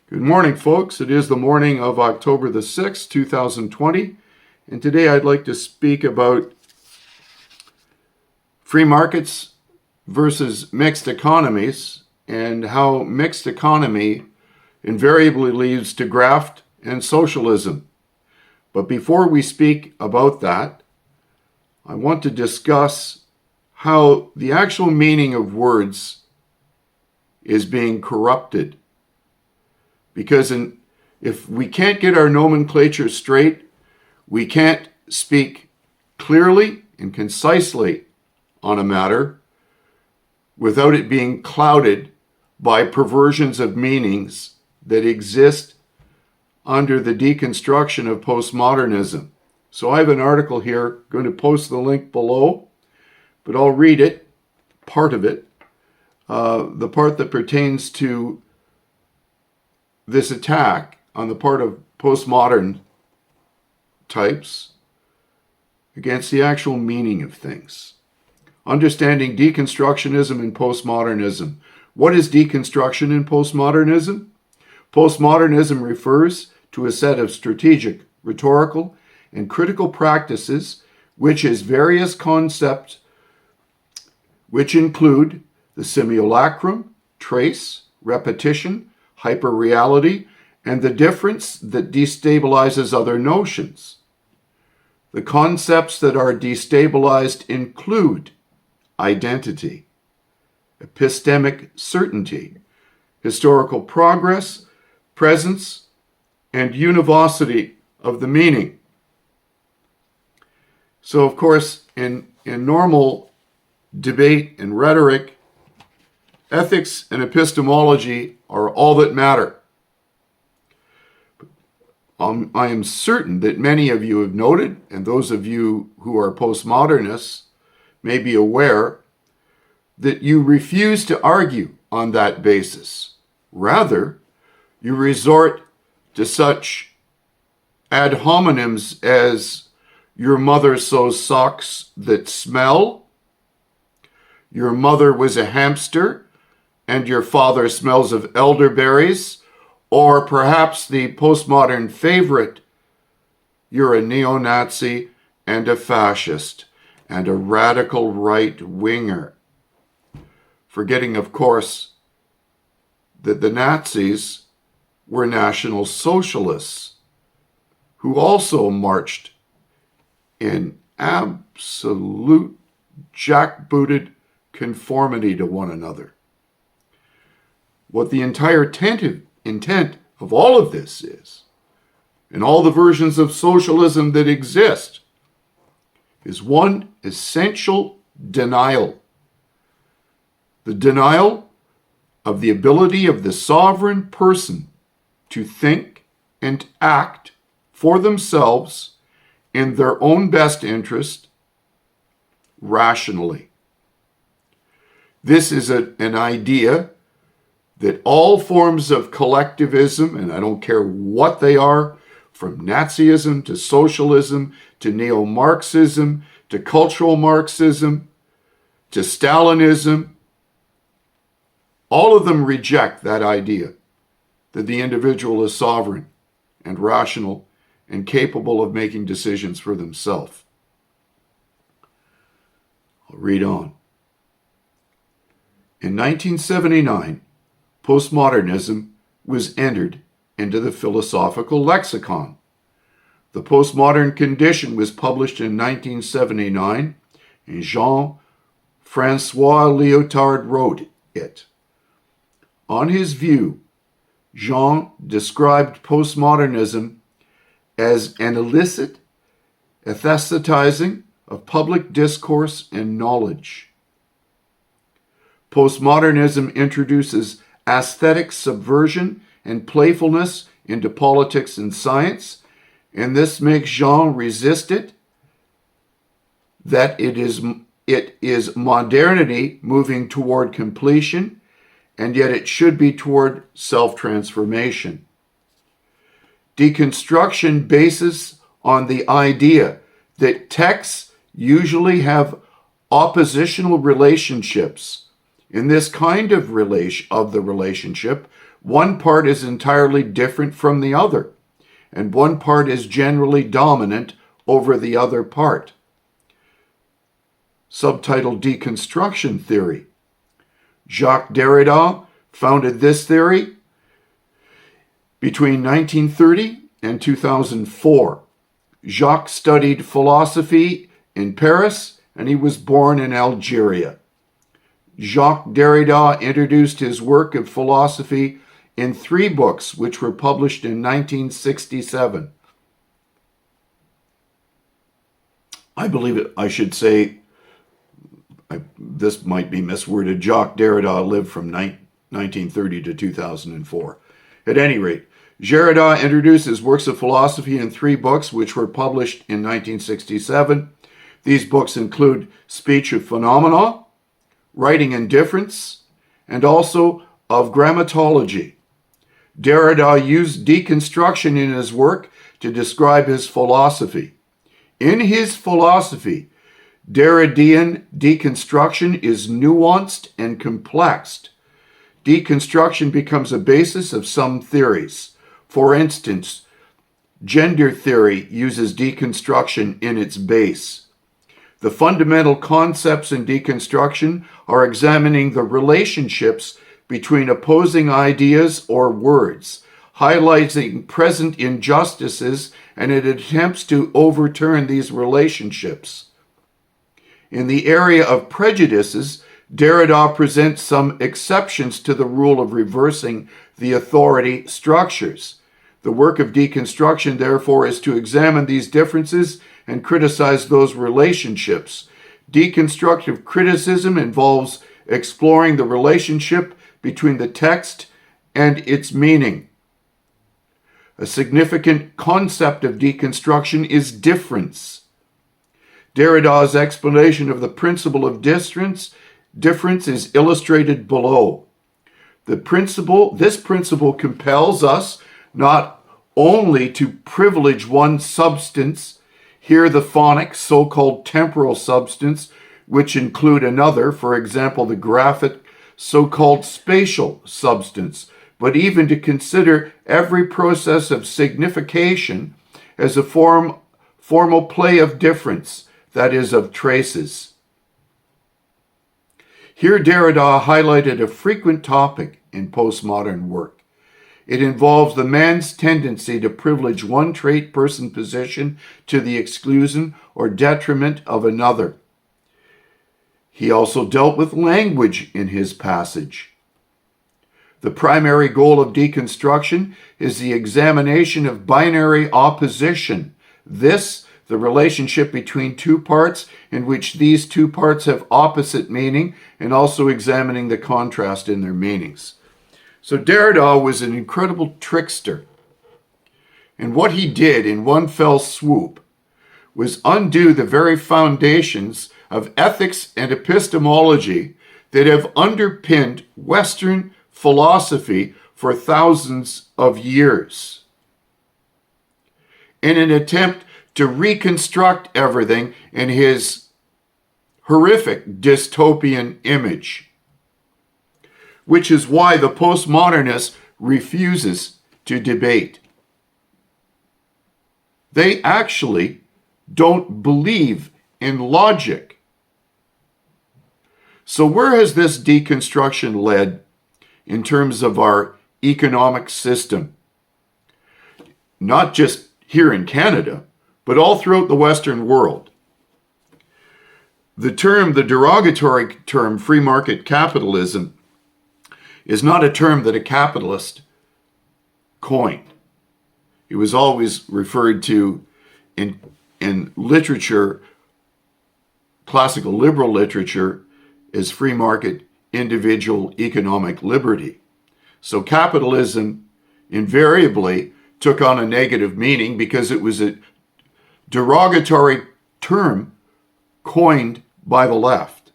Good morning, folks. It is the morning of October the 6th, 2020, and today I'd like to speak about free markets versus mixed economies and how mixed economy invariably leads to graft and socialism. But before we speak about that, I want to discuss how the actual meaning of words is being corrupted. Because if we can't get our nomenclature straight, we can't speak clearly and concisely on a matter without it being clouded by perversions of meanings that exist under the deconstruction of postmodernism. So I have an article here, going to post the link below, but I'll read it, part of it, the part that pertains to this attack on the part of postmodern types against the actual meaning of things. Understanding deconstructionism and postmodernism. What is deconstruction in postmodernism? Postmodernism refers to a set of strategic, rhetorical, and critical practices which is various concepts which include the simulacrum, trace, repetition, hyperreality, and the difference that destabilizes other notions. The concepts that are destabilized include identity, epistemic certainty, historical progress, presence, and univocity of the meaning. So, of course, in normal debate and rhetoric, ethics and epistemology are all that matter. I am certain that many of you have noted, and those of you who are postmodernists may be aware, that you refuse to argue on that basis. Rather, you resort to such ad hominems as your mother sews socks that smell, your mother was a hamster, and your father smells of elderberries, or perhaps the postmodern favorite, you're a neo-Nazi and a fascist and a radical right-winger. Forgetting, of course, that the Nazis were National Socialists who also marched in absolute jackbooted conformity to one another. What the entire intent of all of this is, and all the versions of socialism that exist, is one essential denial. The denial of the ability of the sovereign person to think and act for themselves in their own best interest rationally. This is an idea that all forms of collectivism, and I don't care what they are, from Nazism to socialism to neo-Marxism to cultural Marxism to Stalinism, all of them reject that idea that the individual is sovereign and rational and capable of making decisions for themselves. I'll read on. In 1979, postmodernism was entered into the philosophical lexicon. The Postmodern Condition was published in 1979, and Jean-Francois Lyotard wrote it. On his view, Jean described postmodernism as an illicit aesthetizing of public discourse and knowledge. Postmodernism introduces aesthetic subversion and playfulness into politics and science, and this makes Jean resist it, that it is modernity moving toward completion, and yet it should be toward self-transformation. Deconstruction bases on the idea that texts usually have oppositional relationships. In this kind of the relationship, one part is entirely different from the other, and one part is generally dominant over the other part. Subtitled Deconstruction Theory. Jacques Derrida founded this theory between 1930 and 2004. Jacques studied philosophy in Paris, and he was born in Algeria. Jacques Derrida introduced his work of philosophy in 3 books, which were published in 1967. I believe it, I should say, this might be misworded, Jacques Derrida lived from 1930 to 2004. At any rate, Derrida introduced his works of philosophy in 3 books, which were published in 1967. These books include Speech of Phenomena, Writing and Difference, and also of Grammatology. Derrida used deconstruction in his work to describe his philosophy. In his philosophy, Derridean deconstruction is nuanced and complex. Deconstruction becomes a basis of some theories. For instance, gender theory uses deconstruction in its base. The fundamental concepts in deconstruction are examining the relationships between opposing ideas or words, highlighting present injustices, and it attempts to overturn these relationships. In the area of prejudices, Derrida presents some exceptions to the rule of reversing the authority structures. The work of deconstruction, therefore, is to examine these differences and criticize those relationships. Deconstructive criticism involves exploring the relationship between the text and its meaning. A significant concept of deconstruction is difference. Derrida's explanation of the principle of difference is illustrated below. This principle compels us not only to privilege one substance, here the phonic, so-called temporal substance, which include another, for example, the graphic, so-called spatial substance, but even to consider every process of signification as a formal play of difference, that is, of traces. Here Derrida highlighted a frequent topic in postmodern work. It involves the man's tendency to privilege one trait person position to the exclusion or detriment of another. He also dealt with language in his passage. The primary goal of deconstruction is the examination of binary opposition. This, the relationship between 2 parts in which these 2 parts have opposite meaning, and also examining the contrast in their meanings. So Derrida was an incredible trickster. And what he did in one fell swoop was undo the very foundations of ethics and epistemology that have underpinned Western philosophy for thousands of years. In an attempt to reconstruct everything in his horrific dystopian image, which is why the postmodernist refuses to debate. They actually don't believe in logic. So where has this deconstruction led in terms of our economic system? Not just here in Canada, but all throughout the Western world. The derogatory term, free market capitalism, is not a term that a capitalist coined. It was always referred to in literature, classical liberal literature, as free market individual economic liberty. So capitalism invariably took on a negative meaning because it was a derogatory term coined by the left.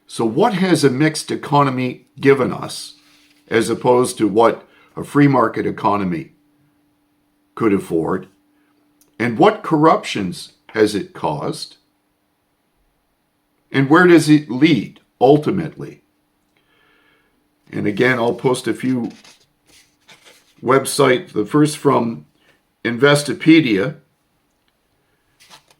So what has a mixed economy given us as opposed to what a free market economy could afford? And what corruptions has it caused? And where does it lead ultimately? And again, I'll post a few websites. The first from Investopedia.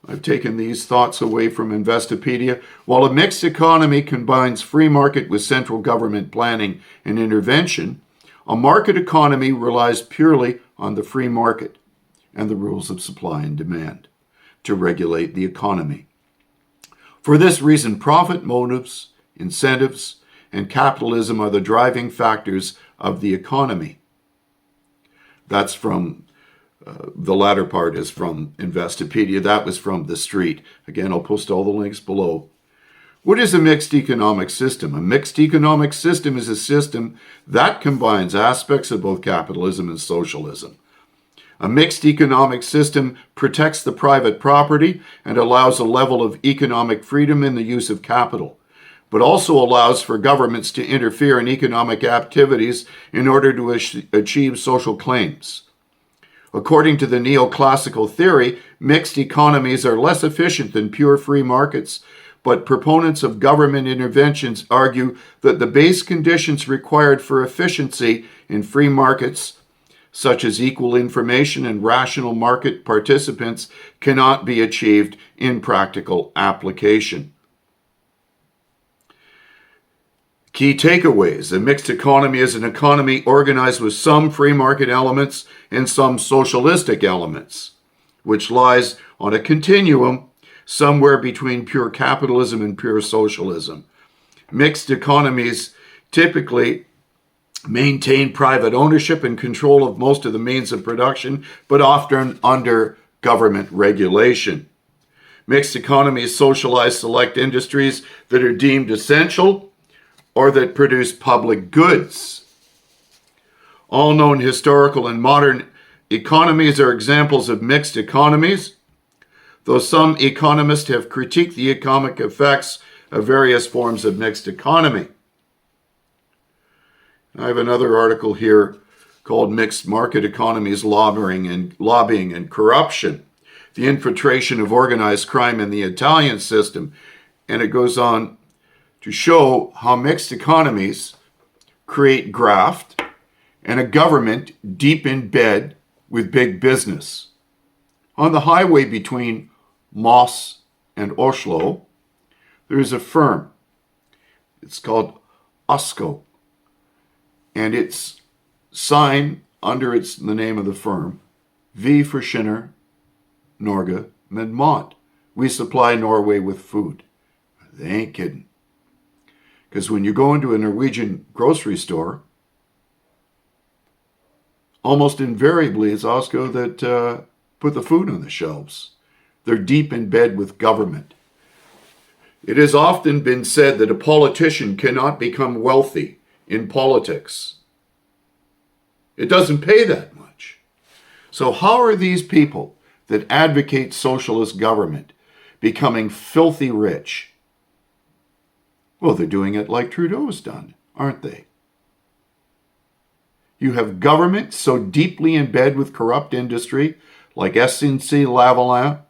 I've taken these thoughts away from Investopedia. While a mixed economy combines free market with central government planning and intervention, a market economy relies purely on the free market and the rules of supply and demand to regulate the economy. For this reason, profit motives, incentives, and capitalism are the driving factors of the economy. That's from the latter part is from Investopedia. That was from The Street. Again, I'll post all the links below. What is a mixed economic system? A mixed economic system is a system that combines aspects of both capitalism and socialism. A mixed economic system protects the private property and allows a level of economic freedom in the use of capital, but also allows for governments to interfere in economic activities in order to achieve social claims. According to the neoclassical theory, mixed economies are less efficient than pure free markets, but proponents of government interventions argue that the base conditions required for efficiency in free markets, such as equal information and rational market participants, cannot be achieved in practical application. Key takeaways. A mixed economy is an economy organized with some free market elements and some socialistic elements, which lies on a continuum somewhere between pure capitalism and pure socialism. Mixed economies typically maintain private ownership and control of most of the means of production, but often under government regulation. Mixed economies socialize select industries that are deemed essential or that produce public goods. All known historical and modern economies are examples of mixed economies, though some economists have critiqued the economic effects of various forms of mixed economy. I have another article here called Mixed Market Economies, Lobbying and Corruption, the Infiltration of Organized Crime in the Italian System. And it goes on to show how mixed economies create graft and a government deep in bed with big business. On the highway between Moss and Oslo, there is a firm. It's called Osco, and its sign under the name of the firm, V for Skinner, Norge, med mat. We supply Norway with food. They ain't kidding. Because when you go into a Norwegian grocery store, almost invariably it's Osco that put the food on the shelves. They're deep in bed with government. It has often been said that a politician cannot become wealthy in politics. It doesn't pay that much. So how are these people that advocate socialist government becoming filthy rich? Well, they're doing it like Trudeau's done, aren't they? You have government so deeply in bed with corrupt industry, like SNC-Lavalin,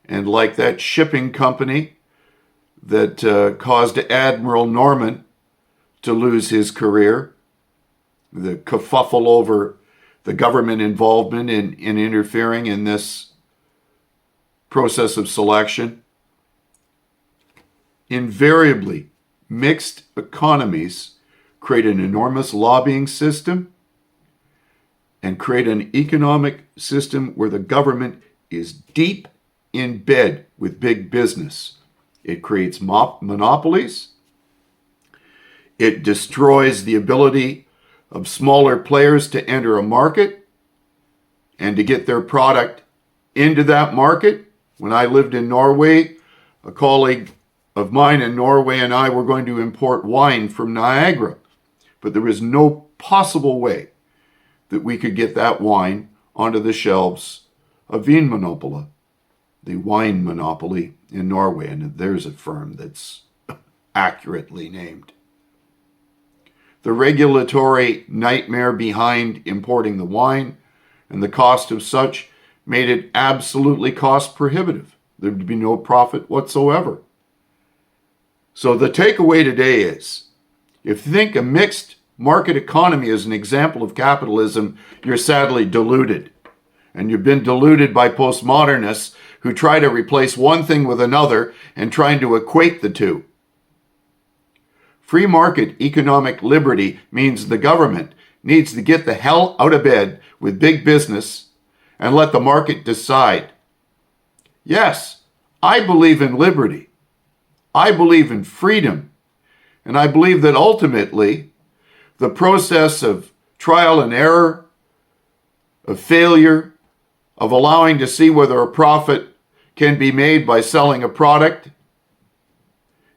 and like that shipping company that caused Admiral Norman to lose his career, the kerfuffle over the government involvement in interfering in this process of selection. Invariably, mixed economies create an enormous lobbying system and create an economic system where the government is deep in bed with big business. It creates monopolies. It destroys the ability of smaller players to enter a market and to get their product into that market. When I lived in Norway, a colleague of mine in Norway and I were going to import wine from Niagara, but there was no possible way that we could get that wine onto the shelves of Vinmonopolet, the wine monopoly in Norway, and there's a firm that's accurately named. The regulatory nightmare behind importing the wine and the cost of such made it absolutely cost prohibitive. There'd be no profit whatsoever. So the takeaway today is, If you think a mixed market economy is an example of capitalism, you're sadly deluded. And you've been deluded by postmodernists who try to replace one thing with another and trying to equate the two. Free market economic liberty means the government needs to get the hell out of bed with big business and let the market decide. Yes, I believe in liberty. I believe in freedom. And I believe that ultimately, the process of trial and error, of failure, of allowing to see whether a profit can be made by selling a product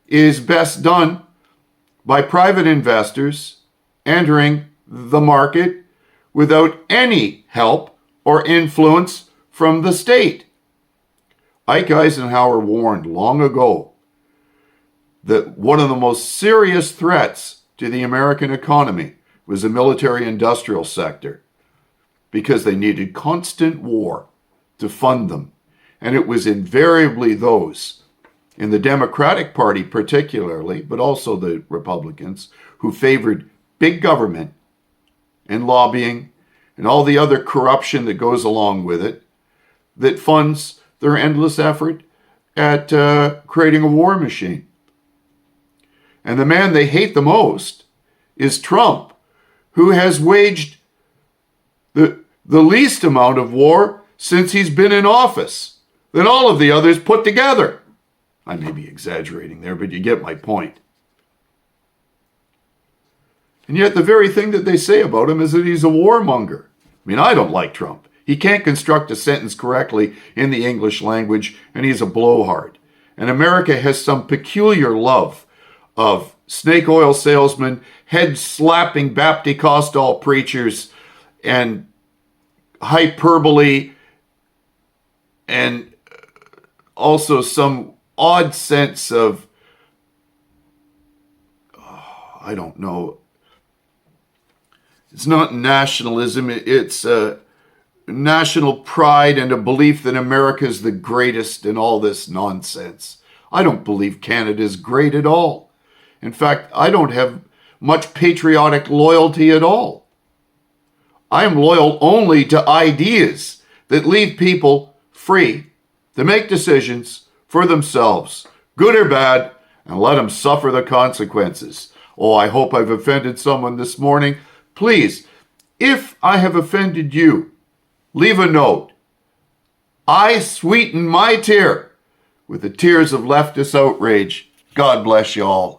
is best done by private investors entering the market without any help or influence from the state. Ike Eisenhower warned long ago that one of the most serious threats to the American economy was the military-industrial sector, because they needed constant war to fund them. And it was invariably those in the Democratic Party particularly, but also the Republicans, who favored big government and lobbying and all the other corruption that goes along with it, that funds their endless effort at creating a war machine. And the man they hate the most is Trump, who has waged the least amount of war since he's been in office than all of the others put together. I may be exaggerating there, but you get my point. And yet the very thing that they say about him is that he's a warmonger. I mean, I don't like Trump. He can't construct a sentence correctly in the English language, and he's a blowhard. And America has some peculiar love of snake oil salesmen, head-slapping Baptist preachers, and hyperbole, and also some odd sense of, I don't know, it's not nationalism, it's national pride and a belief that America is the greatest and all this nonsense. I don't believe Canada is great at all. In fact, I don't have much patriotic loyalty at all. I am loyal only to ideas that leave people free to make decisions for themselves, good or bad, and let them suffer the consequences. Oh, I hope I've offended someone this morning. Please, if I have offended you, leave a note. I sweeten my tear with the tears of leftist outrage. God bless you all.